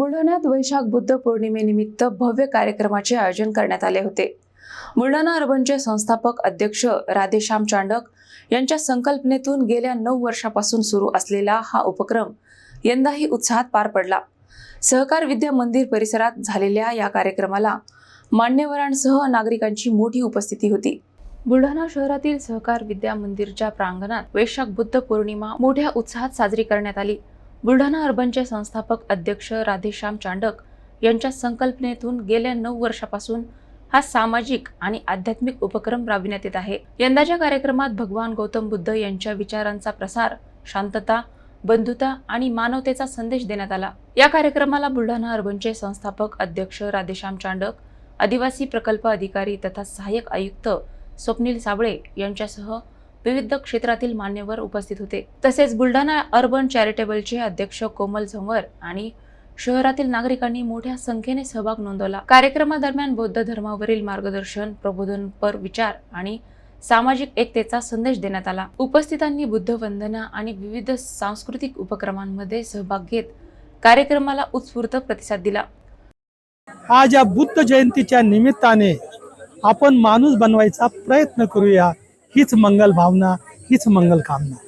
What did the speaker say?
बुलढाण्यात वैशाख बुद्ध पौर्णिमेनिमित्त भव्य कार्यक्रमाचे आयोजन करण्यात आले होते। बुलढाणा अर्बनचे संस्थापक अध्यक्ष राधेश्याम चांडक यांच्या संकल्पनेतून गेल्या 9 वर्षापासून सुरू असलेला हा उपक्रम यंदाही उत्साहात पार पडला। सहकार विद्या मंदिर परिसरात झालेल्या या कार्यक्रमाला मान्यवरांसह नागरिकांची मोठी उपस्थिती होती। बुलढाणा शहरातील सहकार विद्या मंदिरच्या प्रांगणात वैशाख बुद्ध पौर्णिमा मोठ्या उत्साहात साजरी करण्यात आली। बुलढाणा अर्बनचे संस्थापक अध्यक्ष राधेश्याम चांडक यांच्या संकल्पनेतून गेल्या 9 वर्षापासून हा सामाजिक आणि आध्यात्मिक उपक्रम राबविण्यात येत आहे। यंदाच्या कार्यक्रमात भगवान गौतम बुद्ध यांच्या विचारांचा प्रसार, शांतता, बंधुता आणि मानवतेचा संदेश देण्यात आला। या कार्यक्रमाला बुलढाणा अर्बनचे संस्थापक अध्यक्ष राधेश्याम चांडक, आदिवासी प्रकल्प अधिकारी तथा सहाय्यक आयुक्त स्वप्नील साबळे यांच्यासह विविध क्षेत्रातील मान्यवर उपस्थित होते। तसेच बुलढाणा अर्बन चॅरिटेबलचे अध्यक्ष कोमल झंवर आणि शहरातील नागरिकांनी मोठ्या संख्येने सहभाग नोंदवला। कार्यक्रमादरम्यान बौद्ध धर्मावरील मार्गदर्शन, प्रबोधनपर विचार आणि सामाजिक एकतेचा संदेश देण्यात आला। उपस्थितांनी बुद्ध वंदना आणि विविध सांस्कृतिक उपक्रमांमध्ये सहभाग घेत कार्यक्रमाला उत्स्फूर्त प्रतिसाद दिला। आज या बुद्ध जयंतीच्या निमित्ताने आपण माणूस बनवायचा प्रयत्न करूया, हीच मंगल भावना, हीच मंगल कामना।